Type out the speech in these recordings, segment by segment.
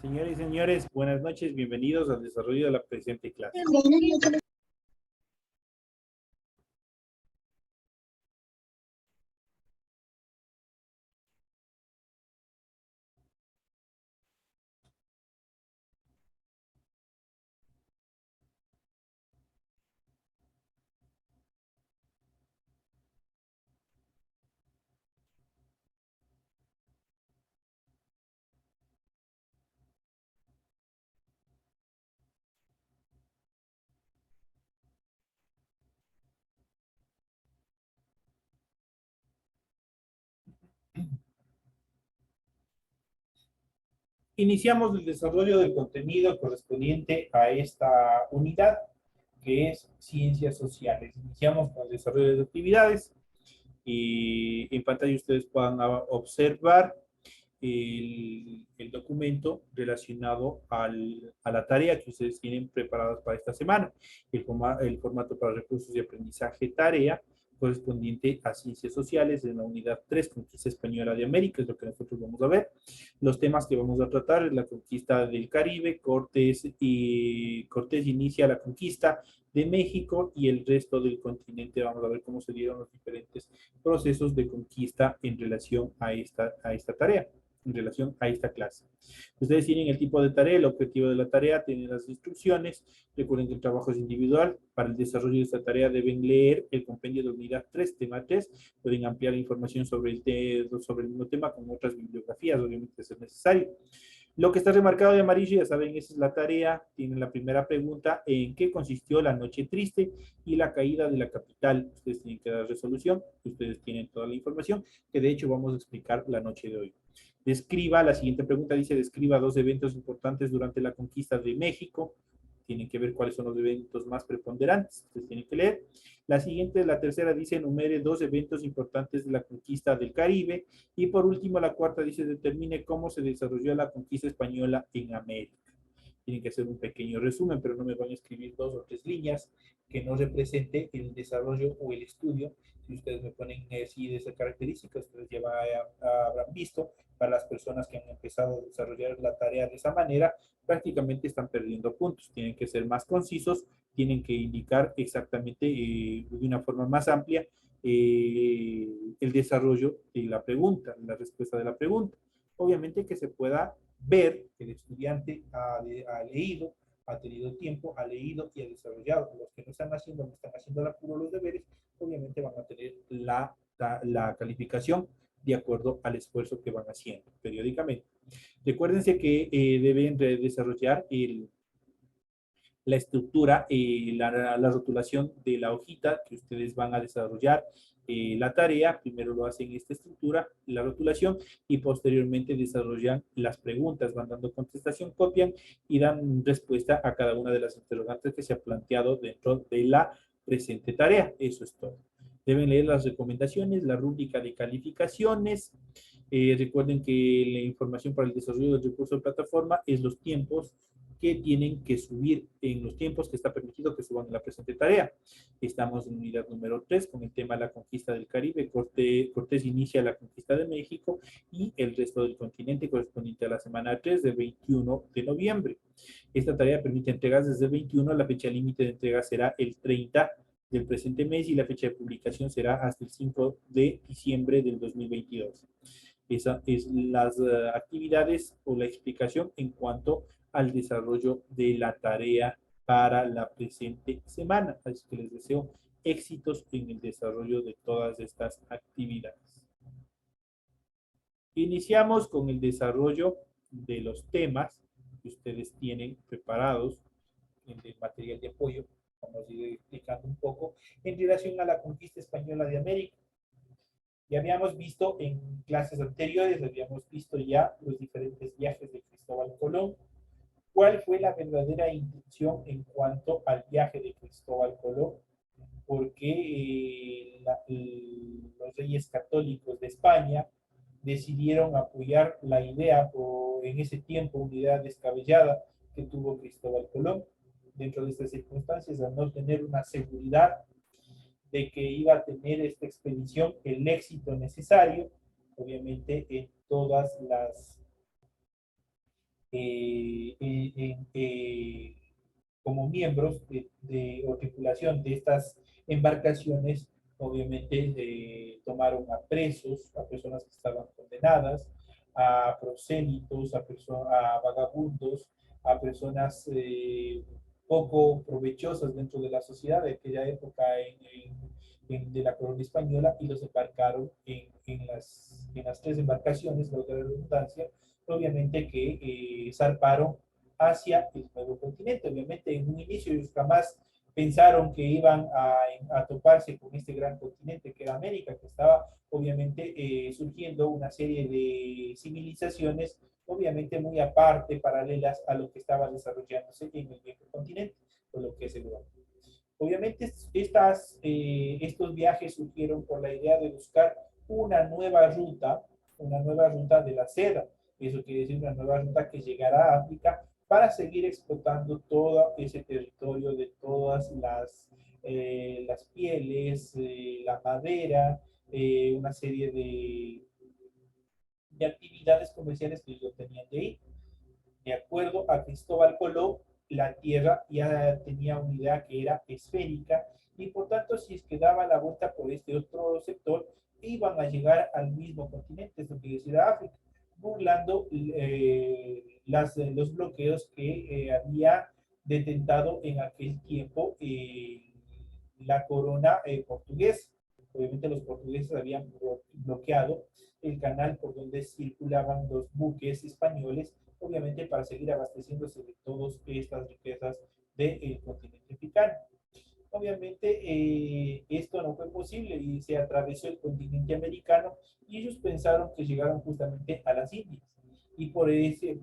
Señores y señores, buenas noches, bienvenidos al desarrollo de la presente clase. Iniciamos el desarrollo del contenido correspondiente a esta unidad, que es Ciencias Sociales. Iniciamos con el desarrollo de actividades y en pantalla ustedes puedan observar el documento relacionado a la tarea que ustedes tienen preparadas para esta semana. El formato para recursos de aprendizaje tarea correspondiente a Ciencias Sociales en la unidad 3, Conquista Española de América, es lo que nosotros vamos a ver. Los temas que vamos a tratar es la conquista del Caribe, Cortés inicia la conquista de México y el resto del continente. Vamos a ver cómo se dieron los diferentes procesos de conquista en relación a esta tarea, en relación a esta clase. Ustedes tienen el tipo de tarea, el objetivo de la tarea, tienen las instrucciones. Recuerden que el trabajo es individual. Para el desarrollo de esta tarea deben leer el compendio de unidad 3, tema 3. Pueden ampliar la información sobre el mismo tema con otras bibliografías, obviamente, si es necesario. Lo que está remarcado de amarillo, ya saben, esa es la tarea. Tienen la primera pregunta: ¿en qué consistió la noche triste y la caída de la capital? Ustedes tienen que dar resolución. Ustedes tienen toda la información, que de hecho vamos a explicar la noche de hoy. Describa, la siguiente pregunta dice: describa dos eventos importantes durante la conquista de México. Tienen que ver cuáles son los eventos más preponderantes. Ustedes tienen que leer. La siguiente, la tercera, dice: enumere dos eventos importantes de la conquista del Caribe. Y por último, la cuarta dice: determine cómo se desarrolló la conquista española en América. Tienen que hacer un pequeño resumen, pero no me van a escribir 2 o 3 líneas que no represente el desarrollo o el estudio. Si ustedes me ponen así de esa característica, ustedes ya habrán visto, para las personas que han empezado a desarrollar la tarea de esa manera, prácticamente están perdiendo puntos. Tienen que ser más concisos, tienen que indicar exactamente de una forma más amplia el desarrollo de la pregunta, la respuesta de la pregunta. Obviamente que se pueda ver que el estudiante ha leído, ha tenido tiempo, ha leído y ha desarrollado. Los que no están haciendo al apuro los deberes, obviamente van a tener la calificación de acuerdo al esfuerzo que van haciendo periódicamente. Recuérdense que deben desarrollar la estructura, la rotulación de la hojita que ustedes van a desarrollar la tarea. Primero lo hacen esta estructura, la rotulación, y posteriormente desarrollan las preguntas, van dando contestación, copian y dan respuesta a cada una de las interrogantes que se ha planteado dentro de la presente tarea. Eso es todo. Deben leer las recomendaciones, la rúbrica de calificaciones. Recuerden que la información para el desarrollo del recurso de plataforma es los tiempos que tienen que subir, en los tiempos que está permitido que suban en la presente tarea. Estamos en unidad número 3 con el tema de la conquista del Caribe. Cortés inicia la conquista de México y el resto del continente correspondiente a la semana 3 del 21 de noviembre. Esta tarea permite entregas desde el 21, la fecha límite de entrega será el 30 del presente mes y la fecha de publicación será hasta el 5 de diciembre del 2022. Esas es las actividades o la explicación en cuanto al desarrollo de la tarea para la presente semana. Así que les deseo éxitos en el desarrollo de todas estas actividades. Iniciamos con el desarrollo de los temas que ustedes tienen preparados en el material de apoyo. Vamos a ir explicando un poco en relación a la conquista española de América. Ya habíamos visto en clases anteriores, habíamos visto ya los diferentes viajes de Cristóbal Colón. ¿Cuál fue la verdadera intención en cuanto al viaje de Cristóbal Colón? Porque los reyes católicos de España decidieron apoyar la idea, o en ese tiempo una idea descabellada que tuvo Cristóbal Colón. Dentro de estas circunstancias, al no tener una seguridad de que iba a tener esta expedición el éxito necesario, obviamente en todas las como miembros o tripulación de estas embarcaciones, obviamente tomaron a presos, a personas que estaban condenadas, a prosélitos, a vagabundos, a personas poco provechosas dentro de la sociedad de aquella época de la corona española, y los embarcaron en las tres embarcaciones, de la redundancia, obviamente que zarparon hacia el nuevo continente. Obviamente en un inicio ellos jamás pensaron que iban a toparse con este gran continente que era América, que estaba obviamente surgiendo una serie de civilizaciones obviamente muy aparte, paralelas a lo que estaba desarrollándose en el viejo continente, por lo que es Europa. Obviamente estos viajes surgieron por la idea de buscar una nueva ruta de la seda. Eso quiere decir una nueva ruta que llegara a África para seguir explotando todo ese territorio de todas las pieles, la madera, una serie de actividades comerciales que ellos tenían de ahí. De acuerdo a Cristóbal Colón, la Tierra ya tenía una idea que era esférica, y por tanto, si es que daba la vuelta por este otro sector, iban a llegar al mismo continente, esto quiere decir a África, burlando los bloqueos que había detentado en aquel tiempo la corona portuguesa. Obviamente los portugueses habían bloqueado el canal por donde circulaban los buques españoles, obviamente para seguir abasteciéndose de todas estas riquezas del continente africano. Obviamente esto no fue posible y se atravesó el continente americano, y ellos pensaron que llegaron justamente a las Indias. Y por ello,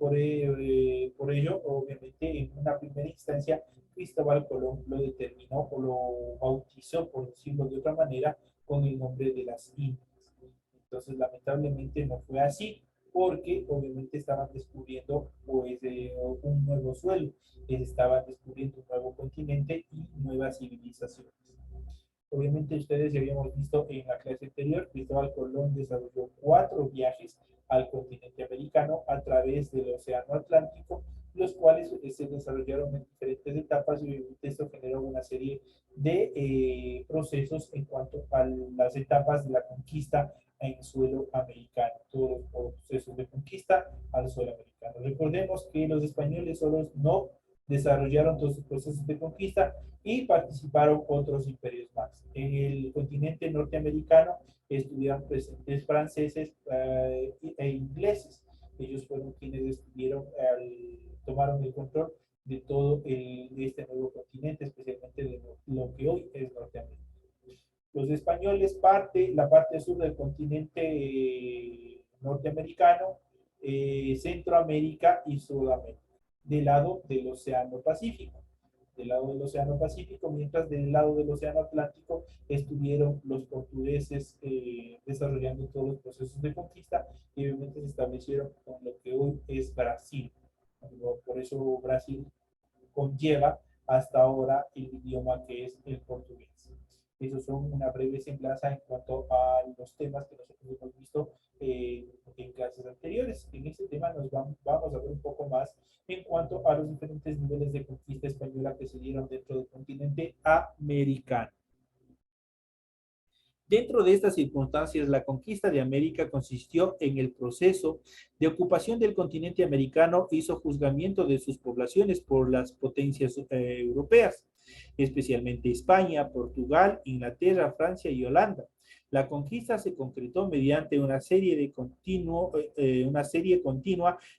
obviamente, en una primera instancia, Cristóbal Colón lo determinó o lo bautizó, por decirlo de otra manera, con el nombre de las Indias. Entonces, lamentablemente no fue así, porque obviamente estaban descubriendo pues, un nuevo suelo, estaban descubriendo un nuevo continente y nuevas civilizaciones. Obviamente ustedes ya habíamos visto en la clase anterior, Cristóbal Colón desarrolló 4 viajes al continente americano a través del Océano Atlántico, los cuales se desarrollaron en diferentes etapas, y esto generó una serie de procesos en cuanto a las etapas de la conquista en suelo americano, todos los procesos de conquista al suelo americano. Recordemos que los españoles solos no desarrollaron todos sus procesos de conquista, y participaron otros imperios más. En el continente norteamericano estuvieron presentes franceses e ingleses. Ellos fueron quienes estuvieron, tomaron el control de todo este nuevo continente, especialmente de lo que hoy es Norteamérica. Los españoles la parte sur del continente norteamericano, Centroamérica y Sudamérica, del lado del Océano Pacífico. Del lado del Océano Pacífico, mientras del lado del Océano Atlántico estuvieron los portugueses desarrollando todos los procesos de conquista, y obviamente se establecieron con lo que hoy es Brasil. Por eso Brasil conlleva hasta ahora el idioma que es el portugués. Esos son una breve semblanza en cuanto a los temas que nosotros hemos visto en clases anteriores. En este tema vamos a ver un poco más en cuanto a los diferentes niveles de conquista española que se dieron dentro del continente americano. Dentro de estas circunstancias, la conquista de América consistió en el proceso de ocupación del continente americano y sojuzgamiento de sus poblaciones por las potencias europeas, especialmente España, Portugal, Inglaterra, Francia y Holanda. La conquista se concretó mediante una serie continua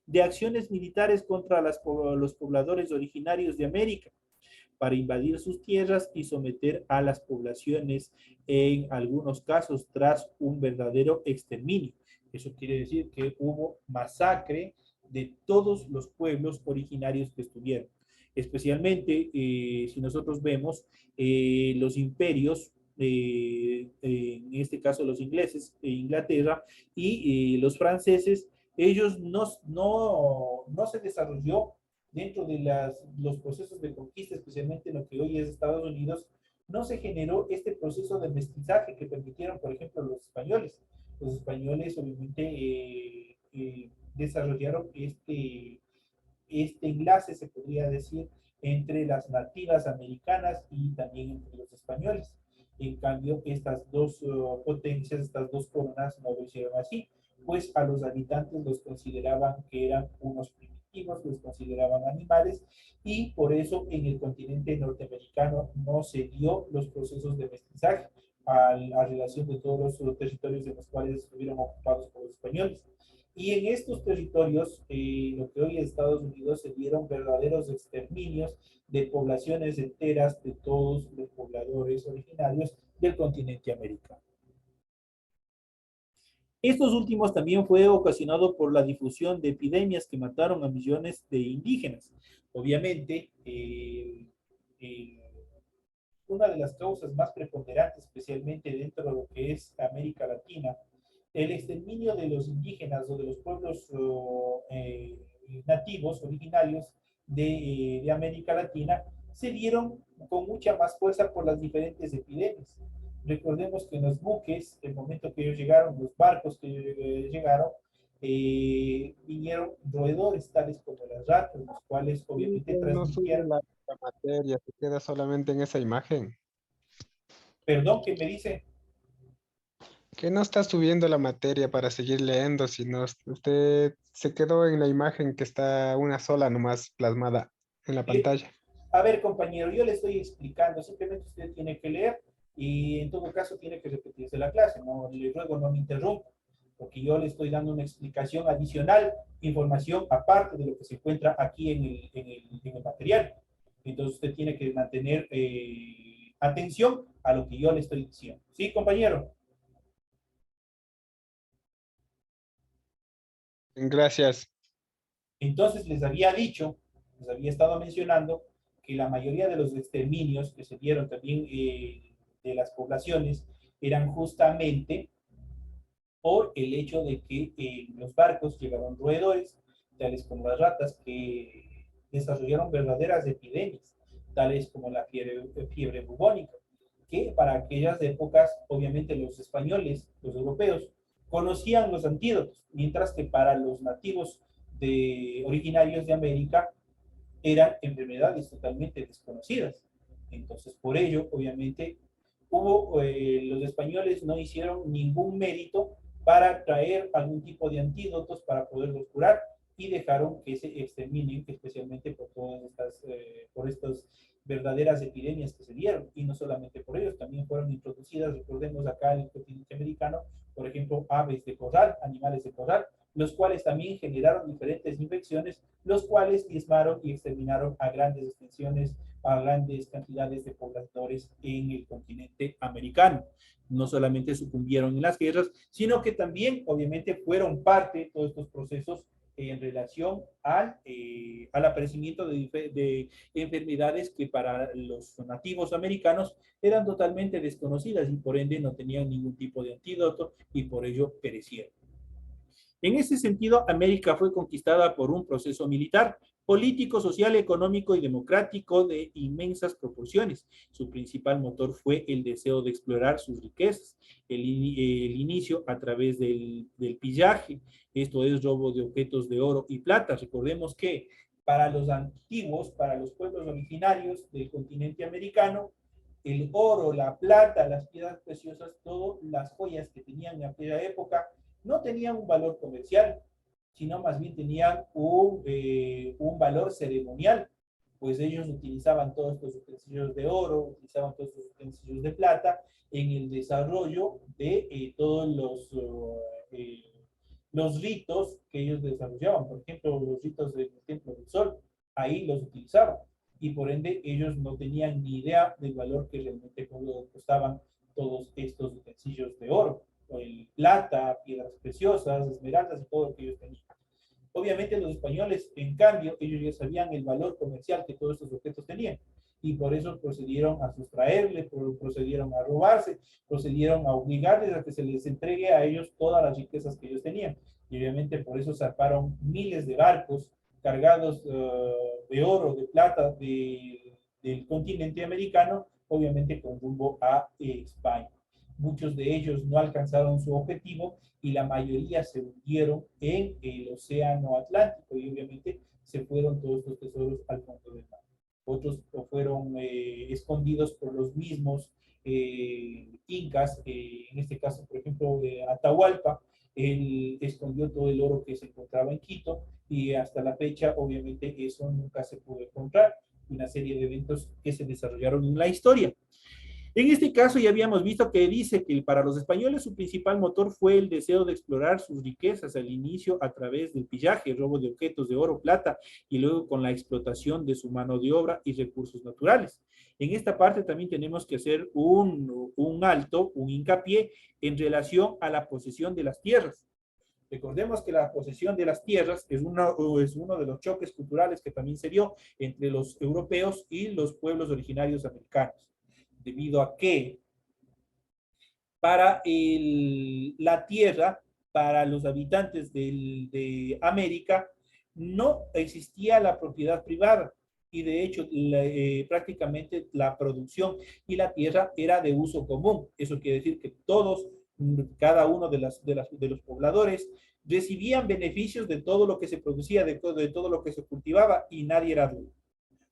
de acciones militares contra los pobladores originarios de América, para invadir sus tierras y someter a las poblaciones, en algunos casos tras un verdadero exterminio. Eso quiere decir que hubo masacre de todos los pueblos originarios que estuvieron. Especialmente si nosotros vemos los imperios, en este caso los ingleses, Inglaterra y los franceses, ellos no se desarrolló dentro de los procesos de conquista, especialmente en lo que hoy es Estados Unidos, no se generó este proceso de mestizaje que permitieron, por ejemplo, los españoles. Los españoles obviamente desarrollaron este enlace, se podría decir, entre las nativas americanas y también entre los españoles. En cambio, estas dos potencias, estas dos coronas no lo hicieron así, pues a los habitantes los consideraban que eran unos primitivos, los consideraban animales, y por eso en el continente norteamericano no se dio los procesos de mestizaje a relación de todos los territorios en los cuales estuvieron ocupados por los españoles. Y en estos territorios, lo que hoy es Estados Unidos, se dieron verdaderos exterminios de poblaciones enteras de todos los pobladores originarios del continente americano. Estos últimos también fue ocasionado por la difusión de epidemias que mataron a millones de indígenas. Obviamente, una de las causas más preponderantes, especialmente dentro de lo que es América Latina, el exterminio de los indígenas o de los pueblos nativos, originarios de América Latina, se dieron con mucha más fuerza por las diferentes epidemias. Recordemos que en los buques, el momento que ellos llegaron, los barcos que llegaron, vinieron roedores tales como las ratas, los cuales Sí, obviamente pero no sube transmitieron. la materia, se queda solamente en esa imagen. Perdón, ¿qué me dice? Que no está subiendo la materia para seguir leyendo, sino usted se quedó en la imagen que está una sola nomás plasmada en la Eh, pantalla. A ver, compañero, yo le estoy explicando, simplemente usted tiene que leer y en todo caso tiene que repetirse la clase, no le ruego no me interrumpa, porque yo le estoy dando una explicación adicional, información aparte de lo que se encuentra aquí en el material. Entonces usted tiene que mantener atención a lo que yo le estoy diciendo. ¿Sí, compañero? Gracias. Entonces les había dicho, les había estado mencionando que la mayoría de los exterminios que se dieron también de las poblaciones eran justamente por el hecho de que en los barcos llegaron roedores, tales como las ratas, que desarrollaron verdaderas epidemias, tales como la fiebre bubónica, que para aquellas épocas, obviamente los españoles, los europeos, conocían los antídotos, mientras que para los nativos originarios de América eran enfermedades totalmente desconocidas. Entonces, por ello, obviamente, los españoles no hicieron ningún mérito para traer algún tipo de antídotos para poderlos curar y dejaron que se exterminen, especialmente por todas estas verdaderas epidemias que se dieron. Y no solamente por ellos, también fueron introducidas, recordemos acá en el continente americano, por ejemplo, aves de corral, animales de corral, los cuales también generaron diferentes infecciones, los cuales diezmaron y exterminaron a grandes extensiones, a grandes cantidades de pobladores en el continente americano. No solamente sucumbieron en las guerras, sino que también, obviamente, fueron parte de todos estos procesos en relación al aparecimiento de enfermedades que para los nativos americanos eran totalmente desconocidas y por ende no tenían ningún tipo de antídoto y por ello perecieron. En ese sentido, América fue conquistada por un proceso militar, político, social, económico y democrático de inmensas proporciones. Su principal motor fue el deseo de explorar sus riquezas, el inicio a través del pillaje, esto es robo de objetos de oro y plata. Recordemos que para los antiguos, para los pueblos originarios del continente americano, el oro, la plata, las piedras preciosas, todas las joyas que tenían en aquella época no tenían un valor comercial, sino más bien tenían un valor ceremonial, pues ellos utilizaban todos estos utensilios de oro, utilizaban todos estos utensilios de plata en el desarrollo de todos los ritos que ellos desarrollaban. Por ejemplo, los ritos del Templo del Sol, ahí los utilizaban. Y por ende, ellos no tenían ni idea del valor que realmente costaban todos estos utensilios de oro, plata, piedras preciosas, esmeraldas y todo lo que ellos tenían. Obviamente los españoles, en cambio, ellos ya sabían el valor comercial que todos estos objetos tenían y por eso procedieron a sustraerle, procedieron a robarse, procedieron a obligarles a que se les entregue a ellos todas las riquezas que ellos tenían. Y obviamente por eso zarparon miles de barcos cargados de oro, de plata del continente americano, obviamente con rumbo a España. muchos de ellos no alcanzaron su objetivo y la mayoría se hundieron en el océano Atlántico y obviamente se fueron todos estos tesoros al fondo del mar. Otros fueron escondidos por los mismos incas, en este caso, por ejemplo, Atahualpa, él escondió todo el oro que se encontraba en Quito y hasta la fecha, obviamente, eso nunca se pudo encontrar. Una serie de eventos que se desarrollaron en la historia. En este caso ya habíamos visto que dice que para los españoles su principal motor fue el deseo de explorar sus riquezas al inicio a través del pillaje, robo de objetos de oro, plata y luego con la explotación de su mano de obra y recursos naturales. En esta parte también tenemos que hacer un alto, un hincapié en relación a la posesión de las tierras. Recordemos que la posesión de las tierras es uno de los choques culturales que también se dio entre los europeos y los pueblos originarios americanos, debido a que para la tierra, para los habitantes de América, no existía la propiedad privada y de hecho prácticamente la producción y la tierra era de uso común. Eso quiere decir que todos, cada uno de los pobladores recibían beneficios de todo lo que se producía, de todo lo que se cultivaba y nadie era dueño.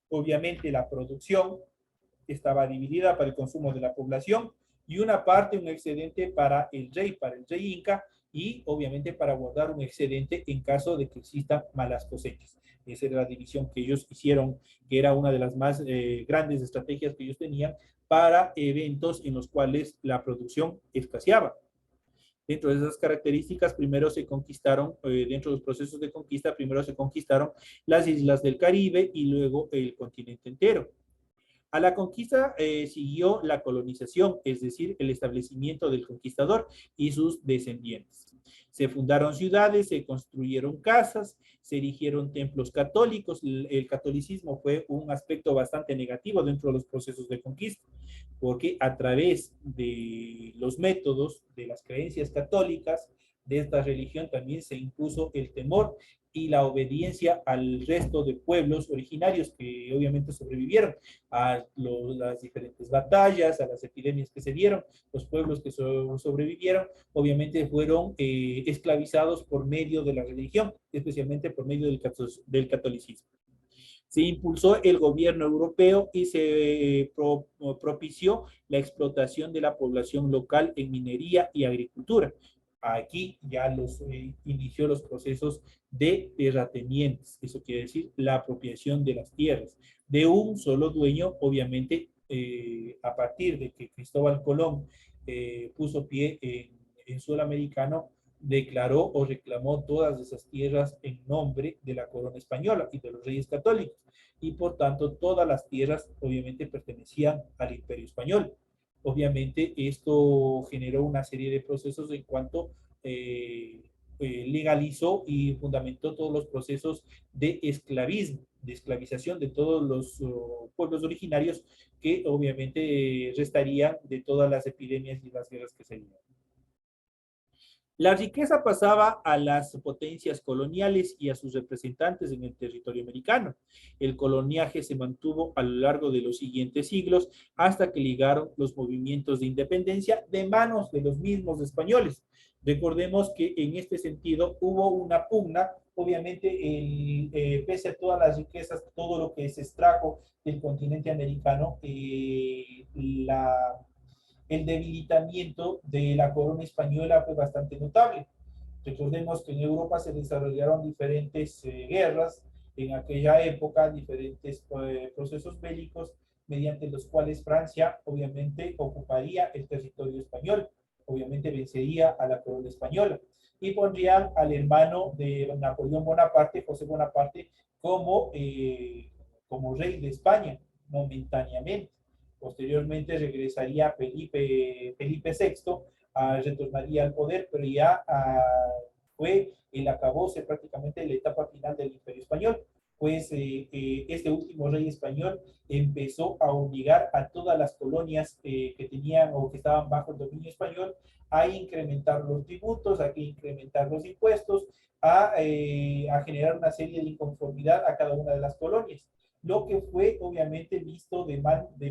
Obviamente la producción estaba dividida para el consumo de la población y una parte, un excedente para el rey inca, y obviamente para guardar un excedente en caso de que existan malas cosechas. Esa era la división que ellos hicieron, que era una de las más grandes estrategias que ellos tenían para eventos en los cuales la producción escaseaba. Dentro de esas características, primero se conquistaron, dentro de los procesos de conquista, primero se conquistaron las islas del Caribe y luego el continente entero. A la conquista siguió la colonización, es decir, el establecimiento del conquistador y sus descendientes. Se fundaron ciudades, se construyeron casas, se erigieron templos católicos. El catolicismo fue un aspecto bastante negativo dentro de los procesos de conquista, porque a través de los métodos de las creencias católicas de esta religión también se impuso el temor y la obediencia al resto de pueblos originarios que obviamente sobrevivieron a las diferentes batallas, a las epidemias que se dieron. Los pueblos que sobrevivieron obviamente fueron esclavizados por medio de la religión, especialmente por medio del catolicismo. Se impulsó el gobierno europeo y se propició la explotación de la población local en minería y agricultura. Aquí ya inició los procesos de terratenientes, eso quiere decir la apropiación de las tierras de un solo dueño, obviamente a partir de que Cristóbal Colón puso pie en suelo americano, declaró o reclamó todas esas tierras en nombre de la corona española y de los reyes católicos, y por tanto todas las tierras obviamente pertenecían al imperio español. Obviamente esto generó una serie de procesos en cuanto legalizó y fundamentó todos los procesos de esclavismo, de esclavización de todos los pueblos originarios que obviamente restarían de todas las epidemias y las guerras que se dieron. La riqueza pasaba a las potencias coloniales y a sus representantes en el territorio americano. El coloniaje se mantuvo a lo largo de los siguientes siglos hasta que ligaron los movimientos de independencia de manos de los mismos españoles. Recordemos que en este sentido hubo una pugna, obviamente pese a todas las riquezas, todo lo que se extrajo del continente americano, el debilitamiento de la corona española fue bastante notable. Recordemos que en Europa se desarrollaron diferentes guerras en aquella época, diferentes procesos bélicos, mediante los cuales Francia obviamente ocuparía el territorio español, obviamente vencería a la corona española y pondrían al hermano de Napoleón Bonaparte, José Bonaparte, como rey de España momentáneamente. Posteriormente regresaría Felipe VI, retornaría al poder, pero ya fue el acabose prácticamente de la etapa final del Imperio Español, pues este último rey español empezó a obligar a todas las colonias que tenían o que estaban bajo el dominio español a incrementar los tributos, a incrementar los impuestos, a generar una serie de inconformidad a cada una de las colonias, lo que fue obviamente visto de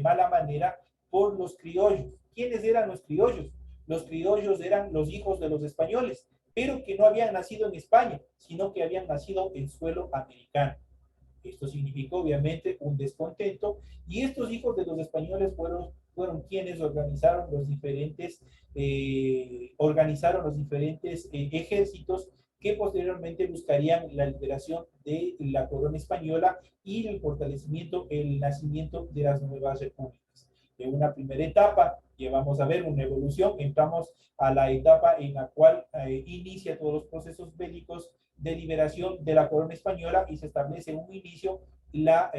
mala manera por los criollos. ¿Quiénes eran los criollos? Los criollos eran los hijos de los españoles, pero que no habían nacido en España, sino que habían nacido en suelo americano. Esto significó obviamente un descontento y estos hijos de los españoles fueron quienes organizaron los diferentes ejércitos que posteriormente buscarían la liberación de la corona española y el fortalecimiento, el nacimiento de las nuevas repúblicas. En una primera etapa, que vamos a ver una evolución, entramos a la etapa en la cual inicia todos los procesos bélicos de liberación de la corona española y se establece en un inicio la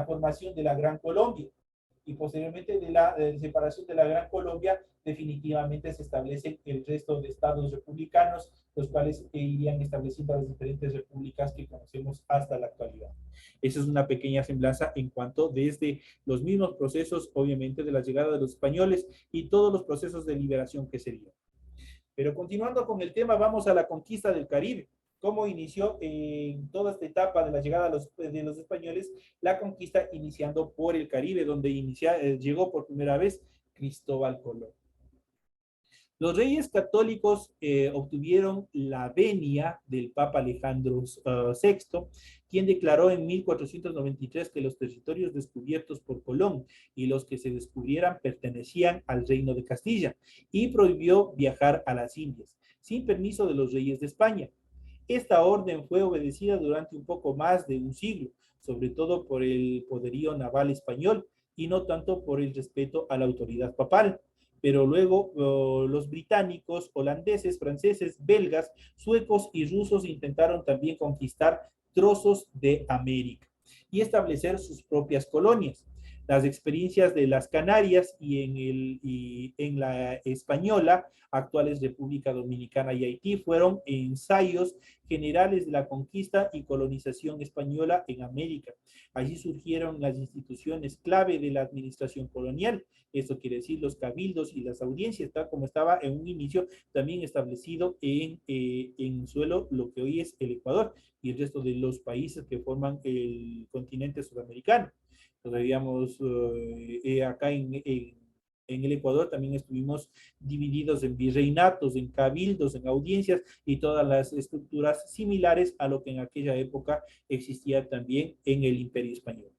formación de la Gran Colombia. Y posteriormente de la separación de la Gran Colombia, definitivamente se establecen el resto de estados republicanos, los cuales irían estableciendo las diferentes repúblicas que conocemos hasta la actualidad. Esa es una pequeña semblanza en cuanto desde los mismos procesos, obviamente, de la llegada de los españoles y todos los procesos de liberación que se dieron. Pero continuando con el tema, vamos a la conquista del Caribe. Cómo inició en toda esta etapa de la llegada de los españoles, la conquista iniciando por el Caribe, donde llegó por primera vez Cristóbal Colón. Los reyes católicos obtuvieron la venia del Papa Alejandro VI, quien declaró en 1493 que los territorios descubiertos por Colón y los que se descubrieran pertenecían al Reino de Castilla y prohibió viajar a las Indias, sin permiso de los reyes de España. Esta orden fue obedecida durante un poco más de un siglo, sobre todo por el poderío naval español y no tanto por el respeto a la autoridad papal. Pero luego los británicos, holandeses, franceses, belgas, suecos y rusos intentaron también conquistar trozos de América y establecer sus propias colonias. Las experiencias de las Canarias y en la Española, actuales República Dominicana y Haití, fueron ensayos generales de la conquista y colonización española en América. Allí surgieron las instituciones clave de la administración colonial. Esto quiere decir los cabildos y las audiencias, tal como estaba en un inicio también establecido en suelo, lo que hoy es el Ecuador y el resto de los países que forman el continente sudamericano. Entonces, digamos, acá en el Ecuador también estuvimos divididos en virreinatos, en cabildos, en audiencias y todas las estructuras similares a lo que en aquella época existía también en el Imperio Español.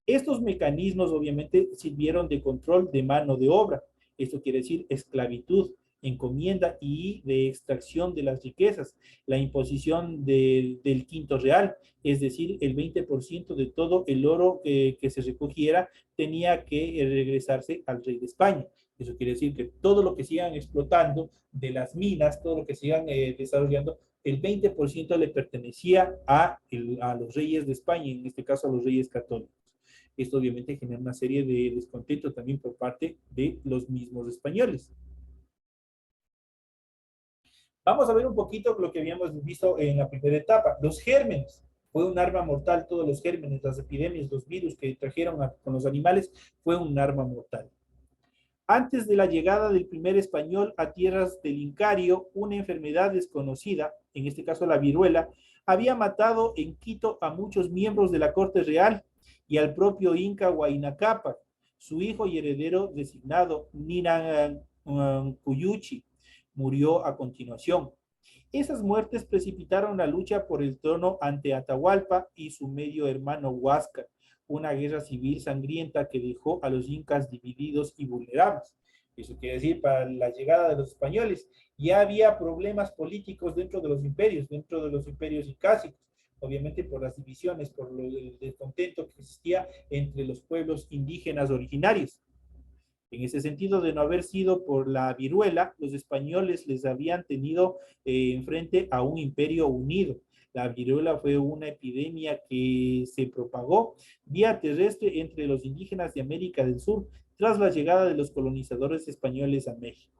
Estos mecanismos obviamente sirvieron de control de mano de obra. Esto quiere decir esclavitud, encomienda y de extracción de las riquezas. La imposición del quinto real, es decir, el 20% de todo el oro que se recogiera tenía que regresarse al rey de España. Eso quiere decir que todo lo que sigan explotando de las minas, todo lo que sigan desarrollando, el 20% le pertenecía a los reyes de España, en este caso a los reyes católicos. Esto obviamente genera una serie de descontento también por parte de los mismos españoles. Vamos a ver un poquito lo que habíamos visto en la primera etapa. Los gérmenes. Fue un arma mortal, todos los gérmenes, las epidemias, los virus que trajeron con los animales, fue un arma mortal. Antes de la llegada del primer español a tierras del Incario, una enfermedad desconocida, en este caso la viruela, había matado en Quito a muchos miembros de la corte real y al propio Inca Huayna Cápac, su hijo y heredero designado Nirankuyuchi, murió a continuación. Esas muertes precipitaron la lucha por el trono ante Atahualpa y su medio hermano Huáscar, una guerra civil sangrienta que dejó a los incas divididos y vulnerables. Eso quiere decir, para la llegada de los españoles ya había problemas políticos dentro de los imperios incásicos, obviamente por las divisiones, por el descontento que existía entre los pueblos indígenas originarios. En ese sentido, de no haber sido por la viruela, los españoles les habían tenido enfrente a un imperio unido. La viruela fue una epidemia que se propagó vía terrestre entre los indígenas de América del Sur tras la llegada de los colonizadores españoles a México.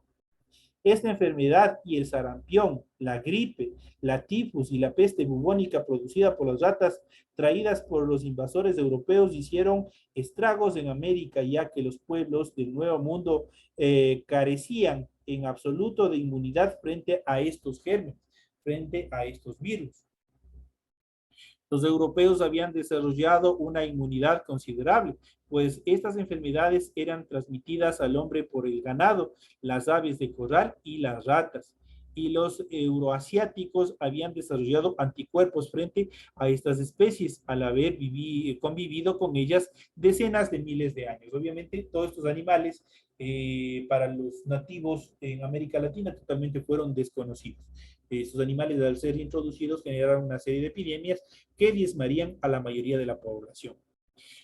Esta enfermedad y el sarampión, la gripe, la tifus y la peste bubónica producida por las ratas traídas por los invasores europeos hicieron estragos en América, ya que los pueblos del Nuevo Mundo carecían en absoluto de inmunidad frente a estos gérmenes, frente a estos virus. Los europeos habían desarrollado una inmunidad considerable, pues estas enfermedades eran transmitidas al hombre por el ganado, las aves de corral y las ratas. Y los euroasiáticos habían desarrollado anticuerpos frente a estas especies al haber convivido con ellas decenas de miles de años. Obviamente, todos estos animales para los nativos en América Latina totalmente fueron desconocidos. Estos animales, al ser introducidos, generaron una serie de epidemias que diezmarían a la mayoría de la población.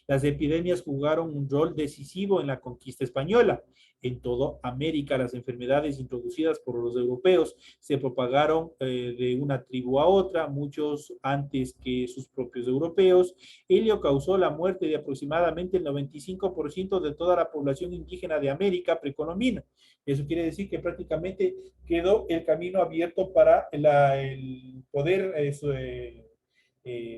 Las epidemias jugaron un rol decisivo en la conquista española. En toda América, las enfermedades introducidas por los europeos se propagaron de una tribu a otra, muchos antes que sus propios europeos. Ello causó la muerte de aproximadamente el 95% de toda la población indígena de América precolombina. Eso quiere decir que prácticamente quedó el camino abierto para el poder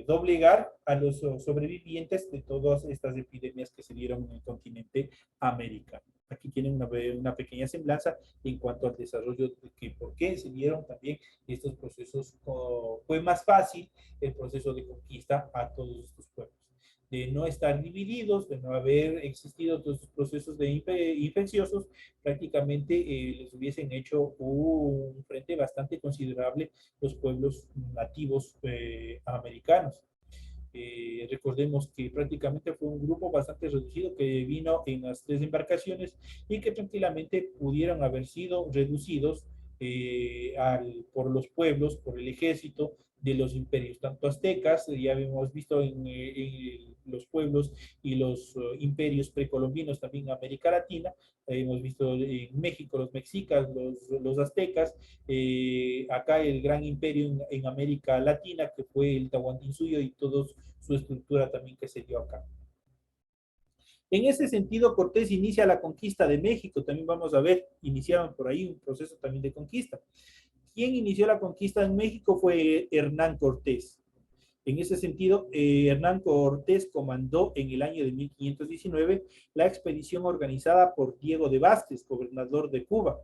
doblegar a los sobrevivientes de todas estas epidemias que se dieron en el continente americano. Aquí tienen una pequeña semblanza en cuanto al desarrollo de que por qué se dieron también estos procesos. Fue más fácil el proceso de conquista a todos estos pueblos, de no estar divididos, de no haber existido todos estos procesos de infecciosos, prácticamente les hubiesen hecho un frente bastante considerable los pueblos nativos americanos. Recordemos que prácticamente fue un grupo bastante reducido que vino en las 3 embarcaciones y que tranquilamente pudieron haber sido reducidos por los pueblos, por el ejército de los imperios, tanto aztecas, ya hemos visto en los pueblos y los imperios precolombinos también en América Latina, hemos visto en México los mexicas, los aztecas, acá el gran imperio en América Latina, que fue el Tahuantinsuyo y toda su estructura también que se dio acá. En ese sentido, Cortés inicia la conquista de México, también vamos a ver, iniciaron por ahí un proceso también de conquista. ¿Quién inició la conquista en México? Fue Hernán Cortés. En ese sentido, Hernán Cortés comandó en el año de 1519 la expedición organizada por Diego de Vázquez, gobernador de Cuba,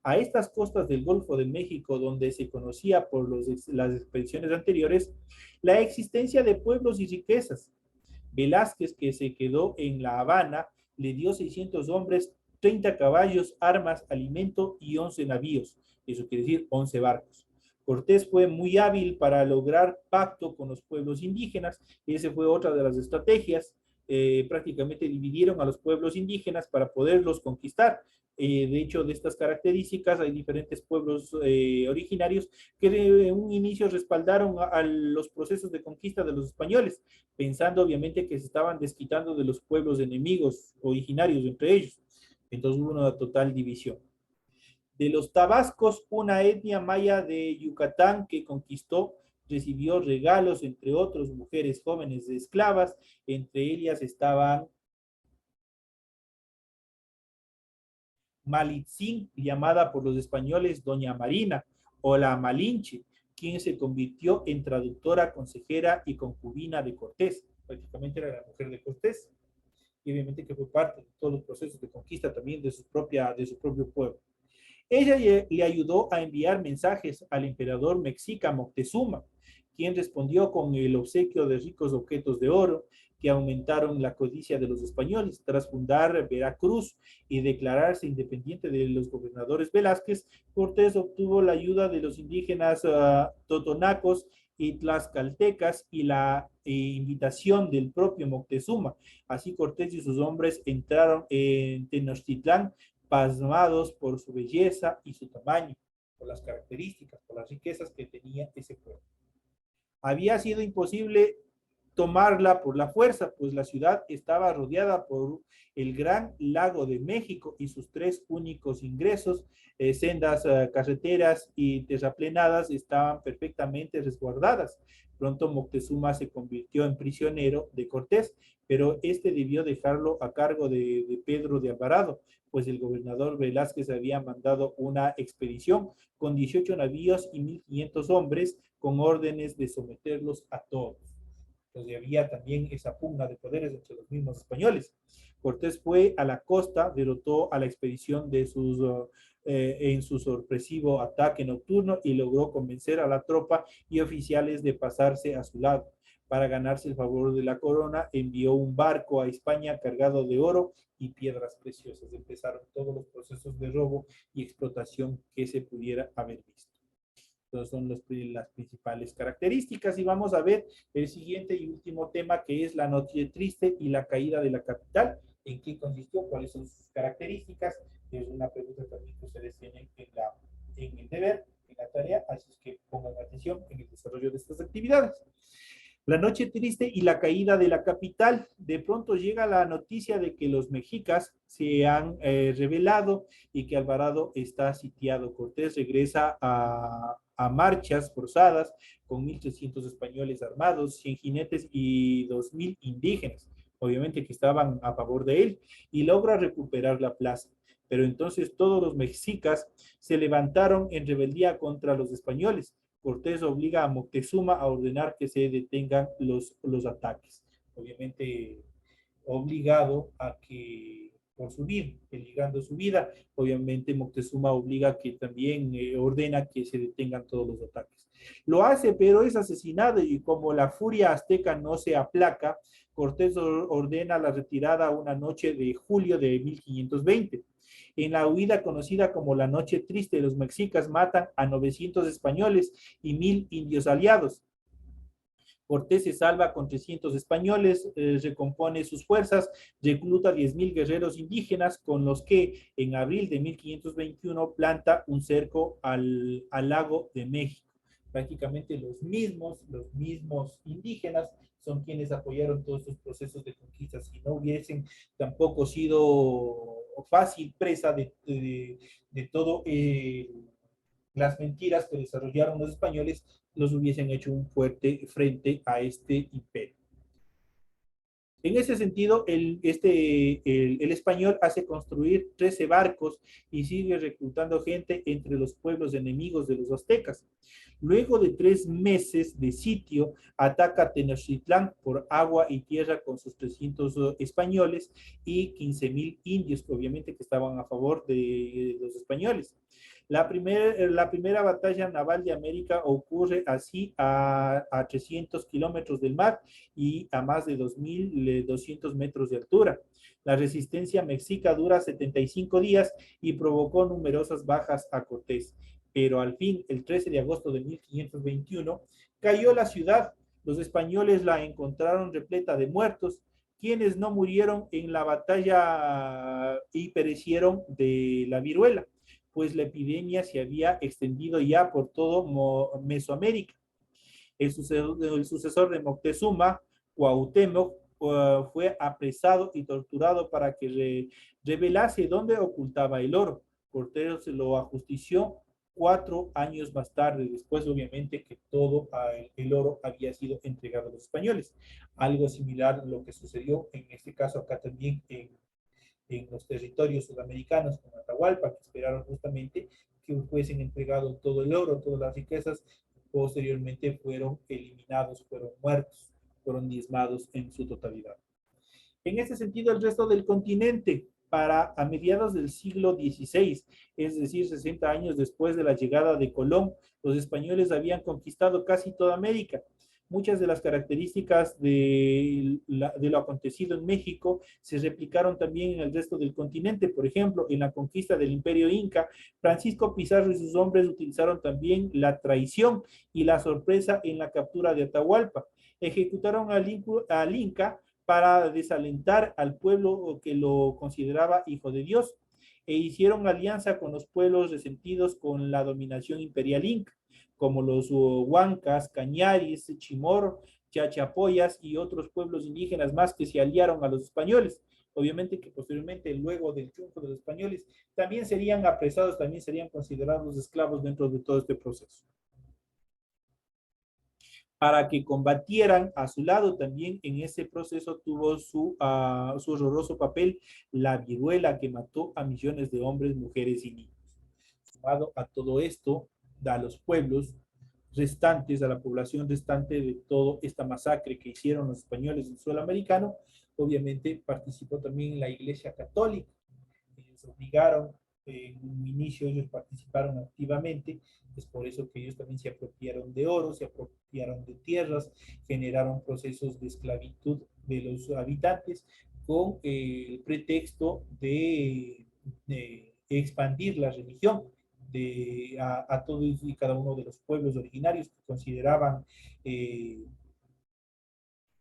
a estas costas del Golfo de México, donde se conocía por las expediciones anteriores la existencia de pueblos y riquezas. Velázquez, que se quedó en La Habana, le dio 600 hombres, 30 caballos, armas, alimento y 11 navíos. Eso quiere decir 11 barcos. Cortés fue muy hábil para lograr pacto con los pueblos indígenas. Esa fue otra de las estrategias. Prácticamente dividieron a los pueblos indígenas para poderlos conquistar. De hecho, de estas características hay diferentes pueblos originarios que de un inicio respaldaron a los procesos de conquista de los españoles, pensando obviamente que se estaban desquitando de los pueblos enemigos originarios entre ellos. Entonces hubo una total división. De los tabascos, una etnia maya de Yucatán que conquistó, recibió regalos, entre otros, mujeres jóvenes de esclavas, entre ellas estaban Malitzin, llamada por los españoles Doña Marina, o la Malinche, quien se convirtió en traductora, consejera y concubina de Cortés. Prácticamente era la mujer de Cortés, y obviamente que fue parte de todos los procesos de conquista también de su propio pueblo. Ella le ayudó a enviar mensajes al emperador mexica Moctezuma, quien respondió con el obsequio de ricos objetos de oro que aumentaron la codicia de los españoles. Tras fundar Veracruz y declararse independiente de los gobernadores Velázquez, Cortés obtuvo la ayuda de los indígenas totonacos y tlaxcaltecas y la invitación del propio Moctezuma. Así Cortés y sus hombres entraron en Tenochtitlán, pasmados por su belleza y su tamaño, por las características, por las riquezas que tenía ese pueblo. Había sido imposible tomarla por la fuerza, pues la ciudad estaba rodeada por el Gran Lago de México y sus 3 únicos ingresos, sendas carreteras y terraplenadas estaban perfectamente resguardadas. Pronto Moctezuma se convirtió en prisionero de Cortés, pero este debió dejarlo a cargo de Pedro de Alvarado, pues el gobernador Velázquez había mandado una expedición con 18 navíos y 1,500 hombres con órdenes de someterlos a todos. Entonces había también esa pugna de poderes entre los mismos españoles. Cortés fue a la costa, derrotó a la expedición en su sorpresivo ataque nocturno y logró convencer a la tropa y oficiales de pasarse a su lado. para ganarse el favor de la corona, envió un barco a España cargado de oro y piedras preciosas. Empezaron todos los procesos de robo y explotación que se pudiera haber visto. Entonces son las principales características. Y vamos a ver el siguiente y último tema, que es la noche triste y la caída de la capital. ¿En qué consistió? ¿Cuáles son sus características? Es una pregunta también que ustedes tienen en el deber, en la tarea, así es que pongan atención en el desarrollo de estas actividades. La noche triste y la caída de la capital. De pronto llega la noticia de que los mexicas se han rebelado y que Alvarado está sitiado. Cortés regresa a marchas forzadas con 1,300 españoles armados, 100 jinetes y 2,000 indígenas, obviamente que estaban a favor de él, y logra recuperar la plaza. Pero entonces todos los mexicas se levantaron en rebeldía contra los españoles. Cortés obliga a Moctezuma a ordenar que se detengan los ataques. Obviamente obligado a que, por su vida, peligando su vida, obviamente Moctezuma obliga que también ordena que se detengan todos los ataques. Lo hace, pero es asesinado y como la furia azteca no se aplaca, Cortés ordena la retirada una noche de julio de 1520. En la huida conocida como la Noche Triste, los mexicas matan a 900 españoles y 1,000 indios aliados. Cortés se salva con 300 españoles, recompone sus fuerzas, recluta 10,000 guerreros indígenas con los que en abril de 1521 planta un cerco al lago de México. Prácticamente los mismos indígenas son quienes apoyaron todos estos procesos de conquista. Si no hubiesen tampoco sido fácil presa de todo las mentiras que desarrollaron los españoles, los hubiesen hecho un fuerte frente a este imperio. En ese sentido, el español hace construir 13 barcos y sigue reclutando gente entre los pueblos enemigos de los aztecas. Luego de 3 meses de sitio, ataca Tenochtitlán por agua y tierra con sus 300 españoles y 15,000 indios, obviamente que estaban a favor de los españoles. La primera batalla naval de América ocurre así a 300 kilómetros del mar y a más de 2,200 metros de altura. La resistencia mexica dura 75 días y provocó numerosas bajas a Cortés. Pero al fin, el 13 de agosto de 1521, cayó la ciudad. Los españoles la encontraron repleta de muertos, quienes no murieron en la batalla y perecieron de la viruela, pues la epidemia se había extendido ya por todo Mesoamérica. El sucesor de Moctezuma, Cuauhtémoc, fue apresado y torturado para que revelase dónde ocultaba el oro. Cortés lo ajustició 4 años más tarde, después obviamente que todo el oro había sido entregado a los españoles. Algo similar a lo que sucedió en este caso acá también en los territorios sudamericanos con Atahualpa, que esperaron justamente que fuesen entregado todo el oro, todas las riquezas, posteriormente fueron eliminados, fueron muertos, fueron diezmados en su totalidad. En este sentido, el resto del continente, para a mediados del siglo XVI, es decir, 60 años después de la llegada de Colón, los españoles habían conquistado casi toda América. Muchas de las características de lo acontecido en México se replicaron también en el resto del continente. Por ejemplo, en la conquista del Imperio Inca, Francisco Pizarro y sus hombres utilizaron también la traición y la sorpresa en la captura de Atahualpa. Ejecutaron al Inca para desalentar al pueblo que lo consideraba hijo de Dios, e hicieron alianza con los pueblos resentidos con la dominación imperial inca, como los Huancas, Cañaris, Chimor, Chachapoyas y otros pueblos indígenas más que se aliaron a los españoles. Obviamente que posteriormente, luego del triunfo de los españoles, también serían apresados, también serían considerados esclavos dentro de todo este proceso. Para que combatieran a su lado también en ese proceso tuvo su horroroso papel la viruela, que mató a millones de hombres, mujeres y niños. Sumado a todo esto, a los pueblos restantes, a la población restante de toda esta masacre que hicieron los españoles en el suelo americano, obviamente participó también la Iglesia Católica. Ellos obligaron en un inicio ellos participaron activamente, es por eso que ellos también se apropiaron de oro, se apropiaron de tierras, generaron procesos de esclavitud de los habitantes con el pretexto de expandir la religión a todos y cada uno de los pueblos originarios que consideraban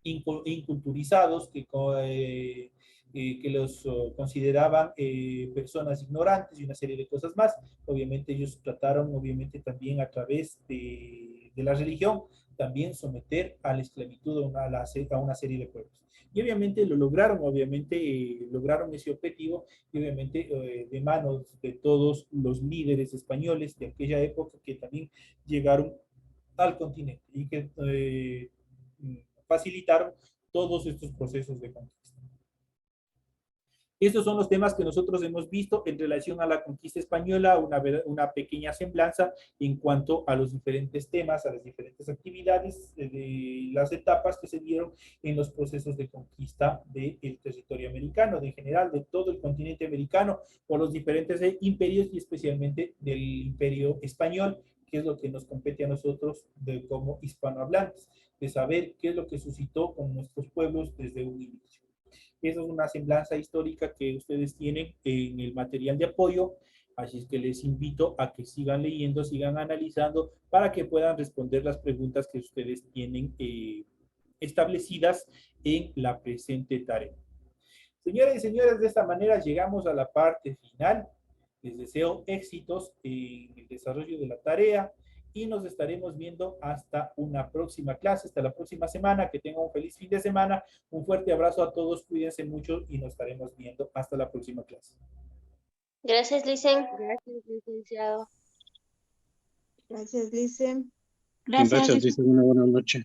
inculturizados, que los consideraban personas ignorantes y una serie de cosas más. Obviamente ellos trataron, obviamente también a través de la religión, también someter a la esclavitud a una serie de pueblos. Y obviamente lo lograron, obviamente lograron ese objetivo y obviamente de manos de todos los líderes españoles de aquella época que también llegaron al continente y que facilitaron todos estos procesos de conquista. Estos son los temas que nosotros hemos visto en relación a la conquista española, una pequeña semblanza en cuanto a los diferentes temas, a las diferentes actividades, de las etapas que se dieron en los procesos de conquista del territorio americano, de general, de todo el continente americano, por los diferentes imperios y especialmente del imperio español, que es lo que nos compete a nosotros como hispanohablantes, de saber qué es lo que suscitó con nuestros pueblos desde un inicio. Esa es una semblanza histórica que ustedes tienen en el material de apoyo, así es que les invito a que sigan leyendo, sigan analizando para que puedan responder las preguntas que ustedes tienen establecidas en la presente tarea. Señoras y señores, de esta manera llegamos a la parte final. Les deseo éxitos en el desarrollo de la tarea y nos estaremos viendo hasta una próxima clase, hasta la próxima semana. Que tengan un feliz fin de semana. Un fuerte abrazo a todos, cuídense mucho y nos estaremos viendo hasta la próxima clase. Gracias, Licen. Gracias, licenciado. Gracias, Lice. Gracias, dice una buena noche.